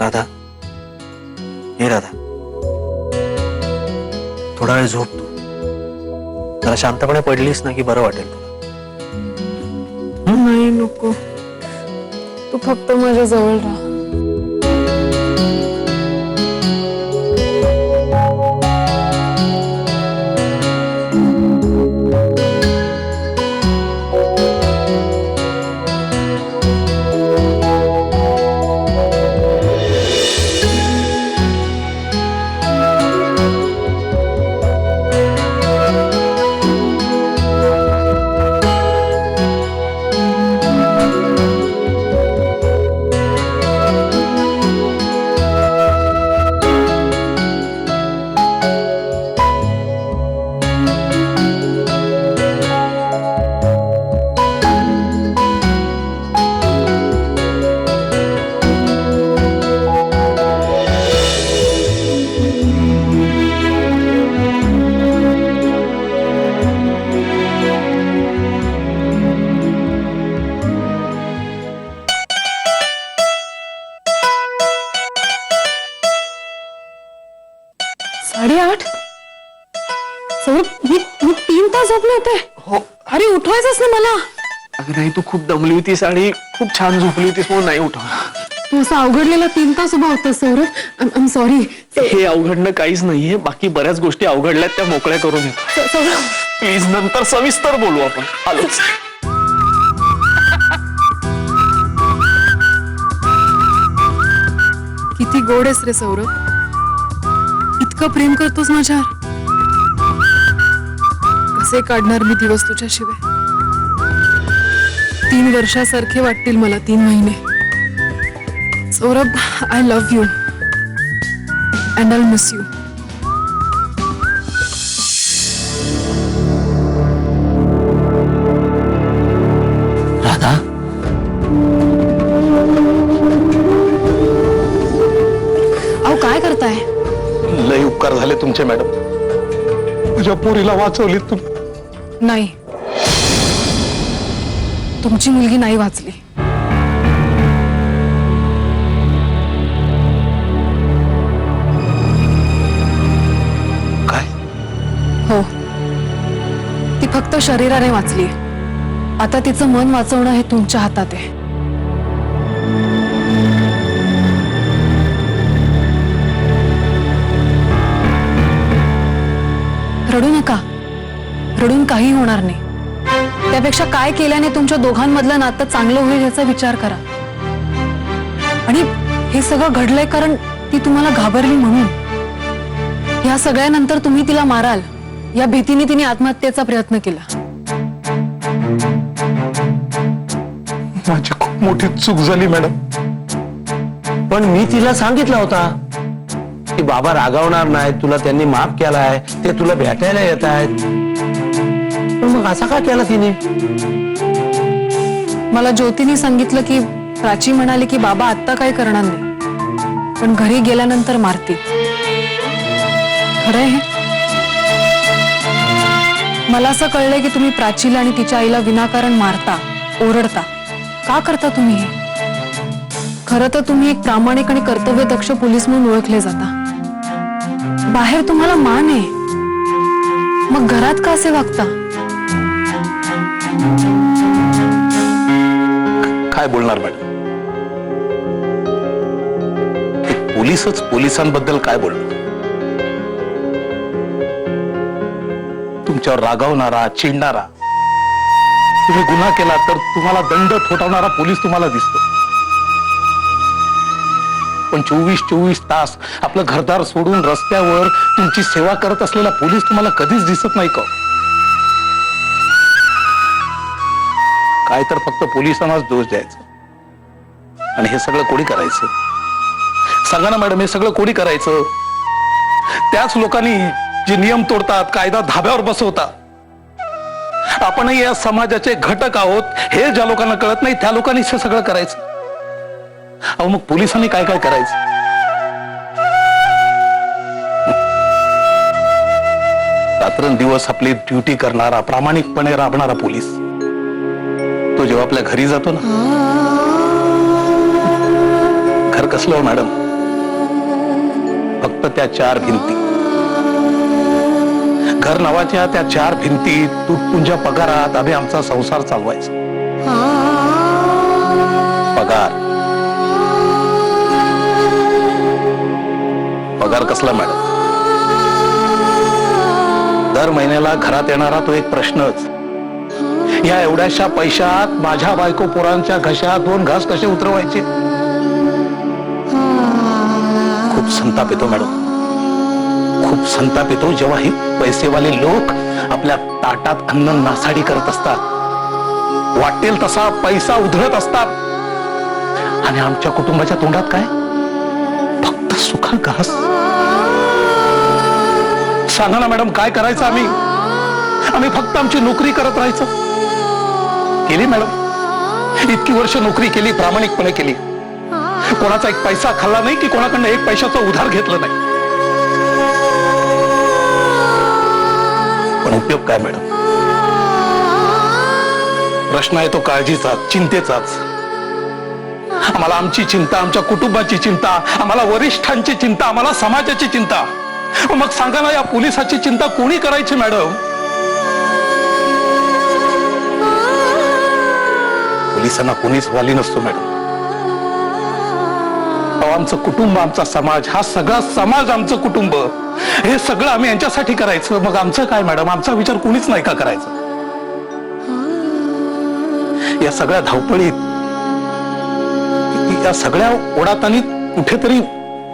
राधा, हे राधा, थोडा वेळ झोप तू. जरा शांतपणे पडलीस ना की बरं वाटेल तुला. नाही नको, तू फक्त माझ्या जवळ राहा. साडेआठ? सौरभ, मी 3 तास झोपले होते. हो. अरे उठवायचंच ना मला. अगं नाही, तू खूप दमली होतीस आणि खूप छान झोपली होतीस म्हणून नाही उठवलं. तू असं अवघडलेला 3 तास उभा होता सौरभ. I am sorry. हे अवघडणं काहीच नाहीये, बाकी बऱ्याच गोष्टी अवघडल्यात त्या मोकळ्या करून येतो. सौरभ, प्लीज नंतर सविस्तर बोलू आपण. आलोच. किती गोड आहेस रे सौरभ. इतकं प्रेम करतोस माझ्यावर. कसे काढणार मी दिवस तुझ्याशिवाय. 3 वर्षासारखे वाटतील मला 3 महिने. Saurabh, I love you and I miss you. Radha, अहो काय करताय? लय उपकार झाले तुमचे मॅडम. तुझ्या पोरीला वाचवलीत तुम्ही. नाही, तुमची मुलगी नाही वाचली. काय? हो, ती फक्त शरीराने वाचली. आता तिचं मन वाचवणं हे तुमच्या हातात आहे. रडू नका. रडून काही होणार नाही. त्यापेक्षा काय केल्याने तुमच्या दोघांमधलं नातं चांगलं होईल याचा विचार करा. आणि हे सगळं घडलंय कारण ती तुम्हाला घाबरली म्हणून. या सगळ्यानंतर तुम्ही तिला माराल या भीतीने तिने आत्महत्येचा प्रयत्न केला. माझी खूप मोठी चूक झाली मॅडम. पण मी तिला सांगितलं होता की बाबा रागावणार नाही, तुला त्यांनी माफ केलाय, ते तुला भेटायला येत आहेत. पण मग असा का केला तिने? मला ज्योतीने सांगितलं की प्राची म्हणाली की बाबा आत्ता काही करणार नाही, पण घरी गेल्यानंतर मारतील. खरंय हे? मला असं कळलंय की तुम्ही प्राचीला आणि तिच्या आईला विनाकारण मारता, ओरडता. का करता तुम्ही हे? खरं तर तुम्ही एक प्रामाणिक आणि कर्तव्यदक्ष पोलीस म्हणून ओळखले जाता. बाहेर तुम्हाला मान आहे, मग घरात का असे वागता? काय बोलणार मॅडम? एक पोलीसच पोलिसांबद्दल काय बोलणार? तुमच्यावर रागावणारा, चिडणारा, तुम्ही गुन्हा केला तर तुम्हाला दंड ठोठावणारा पोलीस तुम्हाला दिसतो. पण 24 तास आपलं घरदार सोडून रस्त्यावर तुमची सेवा करत असलेला पोलीस तुम्हाला कधीच दिसत नाही का? काय तर फक्त पोलिसांनाच दोष द्यायचा. आणि हे सगळं कोणी करायचं? सांगा ना मॅडम, हे सगळं कोणी करायचं? त्याच लोकांनी जे नियम तोडतात, कायदा धाब्यावर बसवतात. आपणही या समाजाचे घटक आहोत हे ज्या लोकांना कळत नाही त्या लोकांनी हे सगळं करायचं. अहो मग पोलिसांनी काय काय करायचं? रात्रंदिवस आपली ड्युटी करणारा, प्रामाणिकपणे राबणारा पोलीस तो जेव्हा आपल्या घरी जातो ना, घर कसलं हो मॅडम? फक्त त्या 4 भिंती. घर नावाच्या त्या 4 भिंतीत तुटपुंज्या पगारात आम्ही आमचा संसार चालवायचा. पगार पगार कसला मॅडम? दर महिन्याला घरात येणारा तो एक प्रश्नच, या एवढ्याशा पैशात माझ्या बायको पोरांच्या घशात 2 घास कसे उतरवायचे? खूप संताप येतो मॅडम, खूप संताप येतो जेव्हा हे पैसेवाले लोक आपल्या ताटात अन्न नासाडी करत असतात, वाटेल तसा पैसा उधळत असतात, आणि आमच्या कुटुंबाच्या तोंडात काय? फक्त सुखा घास. सांगा ना मॅडम, काय करायचं आम्ही? आम्ही फक्त आमची नोकरी करत राहायचं. केली मॅडम, इतकी वर्ष नोकरी केली, प्रामाणिकपणे केली. कोणाचा एक पैसा खाल्ला नाही की कोणाकडनं एक पैशाचा उधार घेतलं नाही. पण उपयोग काय मॅडम? प्रश्न आहे तो काळजीचा, चिंतेचाच. आम्हाला आमची चिंता, आमच्या कुटुंबाची चिंता, आम्हाला वरिष्ठांची चिंता, आम्हाला समाजाची चिंता. मग सांगा ना, या पोलिसाची चिंता कोणी करायची मॅडम? पोलिसांना कोणीच वाली नसतो मॅडम. आमचं कुटुंब, आमचा समाज, हा सगळा समाज आमचं कुटुंब, हे सगळं आम्ही यांच्यासाठी करायचं. मग आमचं काय मॅडम? आमचा विचार कोणीच नाही का करायचा? या सगळ्या धावपळीत, या सगळ्या ओढाताणीत कुठेतरी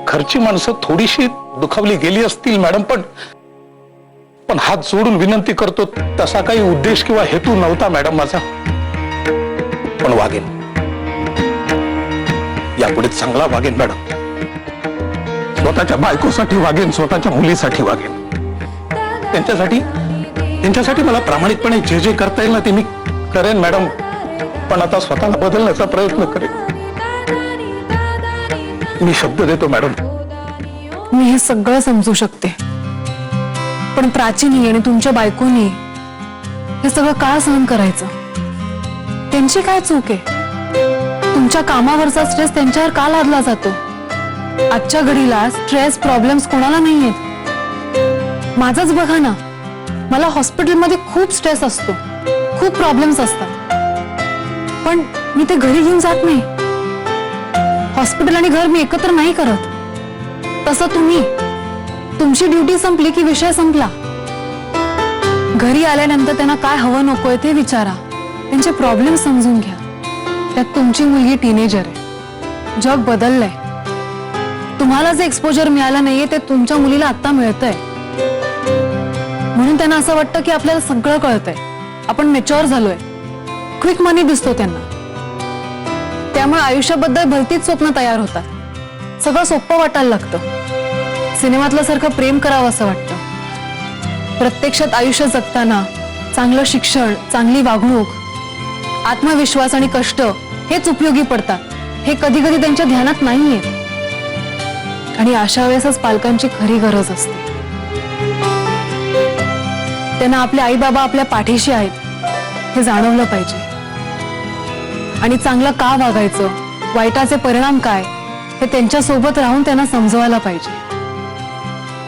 घरची माणसं थोडीशी दुखावली गेली असतील मॅडम. पण हात जोडून विनंती करतो, तसा काही उद्देश किंवा हेतू नव्हता मॅडम माझा. पण वागेन, यापुढे चांगला वागेन मॅडम. स्वतःच्या बायकोसाठी वागेन, स्वतःच्या मुलीसाठी वागेन. त्यांच्यासाठी मला प्रामाणिकपणे जे जे करता येईल ना ते मी करेन मॅडम. पण आता स्वतःला बदलण्याचा प्रयत्न करेन. मी शब्द देतो मॅडम. मी हे सगळं समजू शकते, पण प्राचीनी आणि तुमच्या बायकोनी हे सगळं का सहन करायचं? त्यांची काय चूक आहे? तुमच्या कामावरचा स्ट्रेस त्यांच्यावर का लादला जातो? आजच्या घडीला स्ट्रेस, प्रॉब्लेम्स कोणाला नाही आहेत? माझंच बघा ना, मला हॉस्पिटलमध्ये खूप स्ट्रेस असतो, खूप प्रॉब्लेम्स असतात, पण मी ते घरी घेऊन जात नाही. हॉस्पिटल आणि घर मी एकत्र नाही करत. तसं तुमची ड्युटी संपली की विषय संपला. घरी आल्यानंतर त्यांना काय हवं नकोय ते विचारा, त्यांचे प्रॉब्लेम समजून घ्या. त्यात तुमची मुलगी टीनेजर आहे, जग बदललंय. तुम्हाला जे एक्सपोजर मिळालं नाहीये ते तुमच्या मुलीला आता मिळतंय. म्हणून त्यांना असं वाटतं की आपल्याला सगळं कळतंय, आपण मॅच्युअर झालोय, क्विक मनी दिसतो त्यांना. त्यामुळे आयुष्याबद्दल भलतीच स्वप्न तयार होतात. सगळं सोपं वाटायला लागतं, सिनेमातलं सारखं प्रेम करावं असं वाटतं. प्रत्यक्षात आयुष्य जगताना चांगलं शिक्षण, चांगली वागणूक, आत्मविश्वास आणि कष्ट हेच उपयोगी पडतात, हे कधी कधी त्यांच्या ध्यानात नाहीये. आणि अशा वेळेसच पालकांची खरी गरज असते. त्यांना आपले आई बाबा आपल्या पाठीशी आहेत हे जाणवलं पाहिजे. आणि चांगलं का वागायचं, वाईटाचे परिणाम काय हे त्यांच्या सोबत राहून त्यांना समजवायला पाहिजे.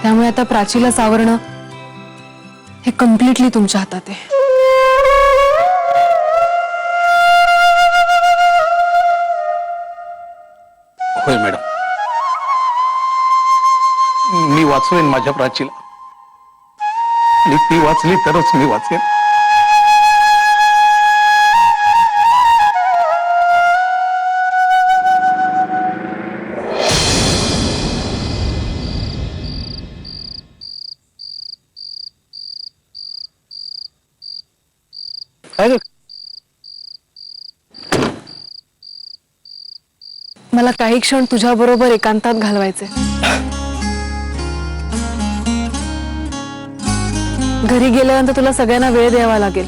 त्यामुळे आता प्राचीला सावरणं हे कम्प्लिटली तुमच्या हातात आहे. होय मॅडम, मी वाचवेन माझ्या प्राचीला, आणि ती वाचली तरच मी वाचेन. मला काही क्षण तुझ्या बरोबर एकांतात घालवायचे. घरी गेल्यानंतर तुला सगळ्यांना वेळ द्यावा लागेल.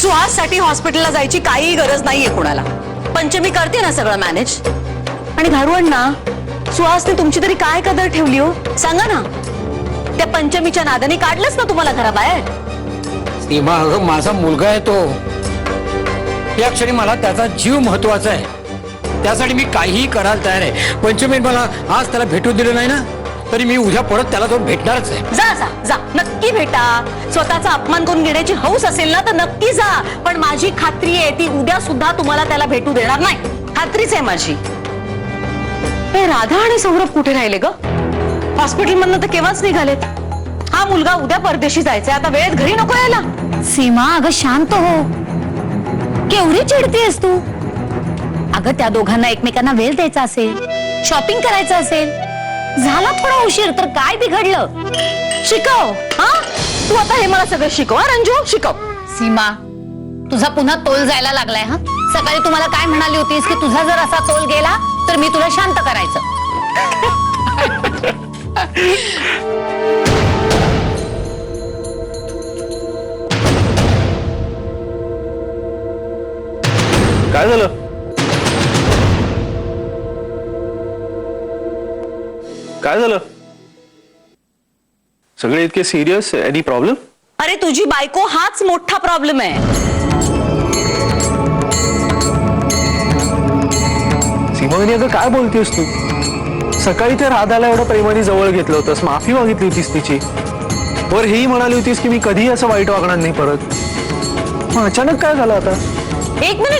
सुहाससाठी हॉस्पिटलला जायची काही गरज नाहीये कोणाला. पंचमी करते ना सगळं मॅनेज. आणि घारुअण्णा, सुहासने तुमची तरी काय कदर ठेवली हो सांगा ना. त्या पंचमीच्या नादाने काढलंच ना तुम्हाला घराबाहेर. सीमा, अगं माझा मुलगा आहे तो. या क्षणी मला त्याचा जीव महत्वाचा आहे. त्यासाठी मी काहीही करायला तयार आहे. पंचमी मला आज त्याला भेटू दिलं नाही ना, तरी मी उद्या परत त्याला जाऊन भेटणारच आहे. जा जा जा, नक्की भेटा. स्वतःचा अपमान करून घेण्याची हौस असेल ना तर नक्की जा. पण माझी खात्री आहे ती उद्या सुद्धा तुम्हाला त्याला भेटू देणार नाही. खात्रीच आहे माझी. हे राधा आणि सौरभ कुठे राहिले ग? हॉस्पिटल मधनं तर केव्हाच निघालेत. हा मुलगा उद्या परदेशी जायचंय. आता वेळेत घरी नको यायला. सीमा, अगं शांत हो. केवढी चिडतीयस तू? अगं त्या दोघांना एकमेकांना वेळ द्यायचा असेल, शॉपिंग करायचं असेल. झाला थोडा उशीर तर काय बिघडलं? शिकव. हा, तू आता हे मला सगळं शिकव. हा रंजू, शिकव. सीमा, तुझा पुन्हा तोल जायला लागलाय. हा, सकाळी तुम्हाला काय म्हणाली होतीस की तुझा जर असा तोल गेला तर मी तुला शांत करायचं. काय झालं? काय झालं? सगळे इतके सिरियस? Any problem? अरे तुझी बायको हाच मोठा प्रॉब्लेम आहे. सीमावनी, अगं काय बोलतेस तू? सकाळी ते राधाला एवढं प्रेमाने जवळ घेतलं होतंस, माफी मागितली होतीस तिची. वर हेही म्हणाली होतीस की मी कधीही असं वाईट वागणार नाही परत. मग अचानक काय झालं आता? एक मिनिट.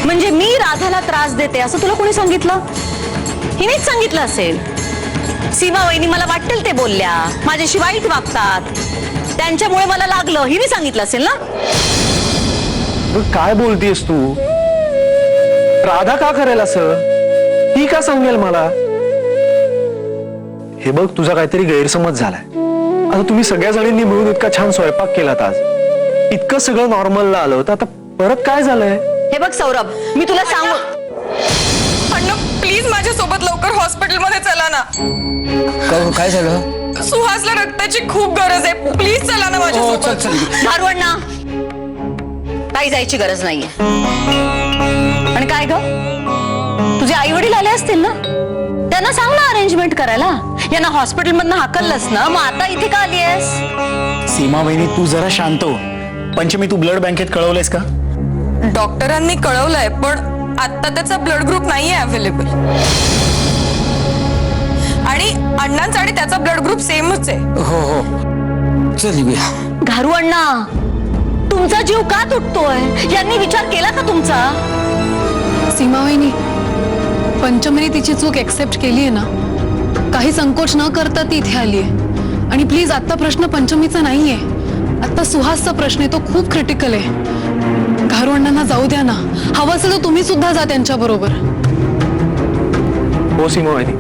म्हणजे मी राधाला त्रास देते असं तुला कोणी सांगितलं? हिनेच सांगितलं असेल. सीमा वहिनी मला वाटेल ते बोलल्या, माझ्याशी वाईट वागतात, त्यांच्यामुळे मला लागलं, हिने सांगितलं असेल ना. अगं काय बोलतेस तू? राधा का करेल असं? ही का सांगेल मला? हे बघ, तुझा काहीतरी गैरसमज झालाय. आता तुम्ही सगळ्या जणींनी मिळून इतका छान स्वयंपाक केलात आज, इतकं सगळं नॉर्मलला आलं होतं, आता परत काय झालंय? हे बघ सौरभ, मी तुला सांगू. अण्णा प्लीज माझ्यासोबत लवकर हॉस्पिटलमध्ये चला ना. काय झालं? सुहासला रक्ताची खूप गरज आहे. प्लीज चला ना चल माझ्यासोबत. चल. धारवण्णा, काही जायची गरज नाहीये. आणि काय ग, तुझे आई वडील आले असतील ना, त्यांना सांग ना अरेंजमेंट करायला. यांना हॉस्पिटल मधनं हाकललंस ना, मग आता इथे का आलीयस? सीमा वहिनी, तू जरा शांत हो. पंचमी, तू ब्लड बँकेत कळवलंयस का? डॉक्टरांनी कळवलंय पण आता त्याचा ब्लड ग्रुप नाहीये अवेलेबल. आणि अण्णांचा आणि त्याचा ब्लड ग्रुप सेमच आहे. हो. चल येऊया. घारू अण्णा, तुमचा जीव का तुटतोय? यांनी विचार केला का तुमचा? सीमावहिनी, पंचमीने तिची चूक एक्सेप्ट केली आहे ना, काही संकोच न करता ती इथे आली आहे. आणि प्लीज, आता प्रश्न पंचमीचा नाहीये, आता सुहासचा प्रश्न आहे, तो खूप क्रिटिकल आहे. घारू अण्णांना जाऊ द्या ना. हवं असेल तर तुम्ही सुद्धा जा त्यांच्या बरोबर. हो सीमावनी,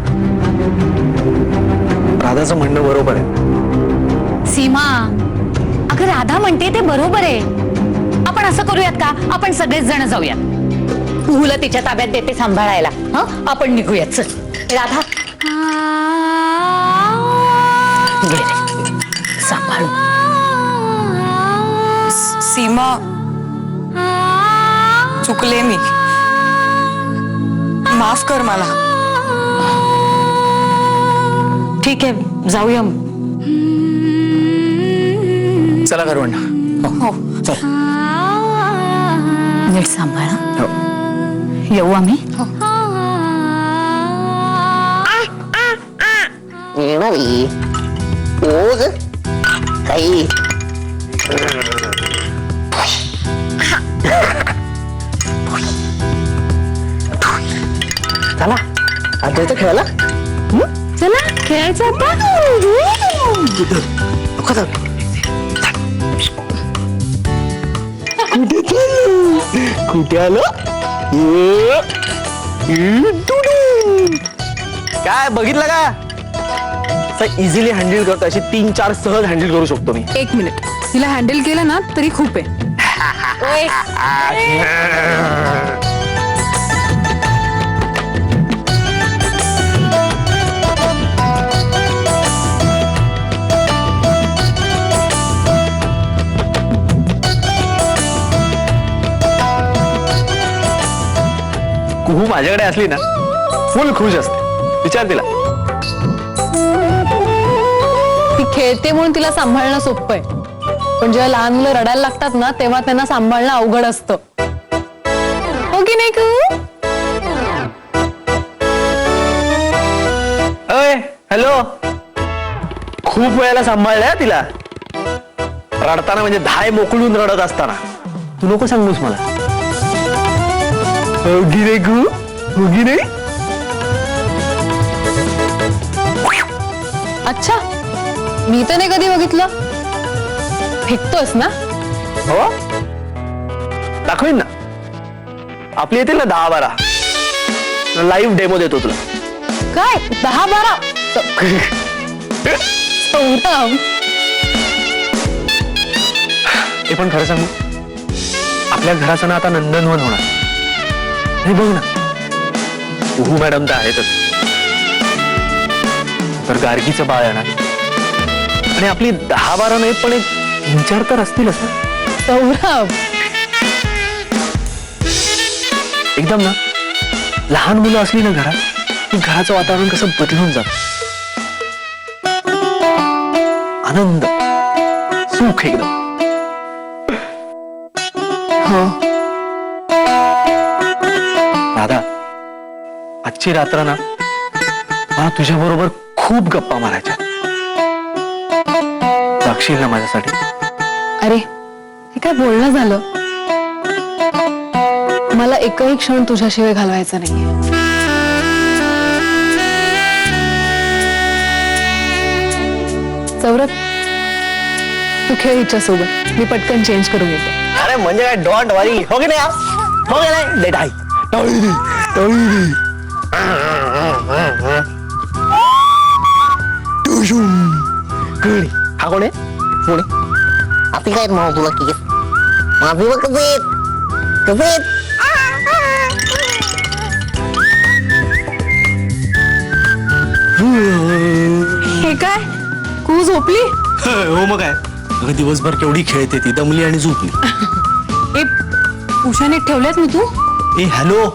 राधाचं म्हणणं बरोबर आहे. सीमा, अगं राधा म्हणते ते बरोबर आहे. आपण असं करूयात का, आपण सगळेच जण जाऊयात. मुलं तिच्या ताब्यात देते सांभाळायला. हं, आपण निघूयात. चल राधा, घे रे, सांभाळू. सीमा, चुकले मी. माफ कर मला. ठीक आहे, जाऊया. चला घरवंडा. हो. चल. नीट सांभाळा. येऊ आम्ही. काही चला आता खेळायला. चला खेळायचं आता. कुठे आलं? काय बघितलं का? इझिली हँडल करतो, अशी 3-4 सहज हँडल करू शकतो मी. एक मिनिट, तिला हँडल केलं ना तरी खूप आहे. माझ्याकडे असली ना फुल खुश असते. विचार तिला. ती खेळते म्हणून तिला सांभाळणं सोपं आहे, पण जेव्हा लहान मुलं रडायला लागतात ना तेव्हा त्यांना सांभाळणं अवघड असतं. हो की नाही कू? अय हॅलो. खूप वेळेला सांभाळलंय तिला, रडताना म्हणजे धाय मोकळून रडत असताना. तू नको सांगूस मला. होगी रे गू, होगी रे. अच्छा, मी तर नाही कधी बघितलं. फेकतोस ना? हो दाखवीन ना. आपली येतील ना 10-12 लाईव्ह डेमो देतो तुला. काय 10-12? सौरभ, हे पण खरं सांगू, आपल्या घराचं ना आता नंदनवन होणार. नाही बघ ना, उहू मॅडम तर आहेतच, तर गार्गीचं बाळ येणार आणि आपली 10-12 नाही पण 3-4 तर असतीलच ना. सौरभ, एकदम ना लहान मुलं असली ना घरात की घराचं वातावरण कसं बदलून जात. आनंद, सुख एकदम. हो राधा, आजची रात्र ना मला तुझ्या बरोबर खूप गप्पा मारायच्या. जागशील ना माझ्यासाठी? अरे हे काय बोलणं झालं. मला एकही क्षण तुझ्याशिवाय घालवायचा नाहीये. सौरभ, तू खेळ हिच्यासोबत, मी पटकन चेंज करून येते. अरे म्हणजे काय, डोंट वरी. हो की नाही यार? हो की नाही? लेट आहे. हा कोण आहे? कोण आहे? आता काय म्हणू तुला की माझे बघ कसे कसे हे काय, कू झोपली? हो मग काय, अगं दिवसभर केवढी खेळते ती, दमली आणि झोपली. ए, उशाने ठेवल्यास मी तू? ए hello,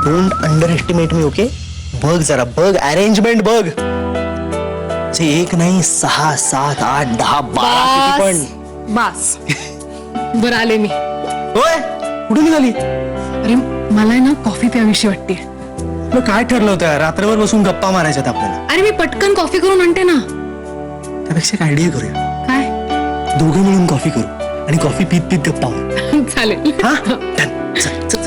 don't underestimate me. Okay, बघ जरा, बघ अरेंजमेंट बघ. जे 1 नाही 6, 7, 8, 10, 12 किती पण. बस बरं आले मी. होय, कुठे निघाली? अरे मला आहे ना कॉफी प्यावीशी वाटते. मग काय ठरलं होतं, रात्रभर बसून गप्पा मारायच्यात आपल्याला? अरे मी पटकन कॉफी करून आणते ना. त्यापेक्षा एक आयडिया करूया, काय? दोघं मिळून कॉफी करू आणि कॉफी पीत पीत गप्पा मारू. चालेल. हा? Done. चल, चल.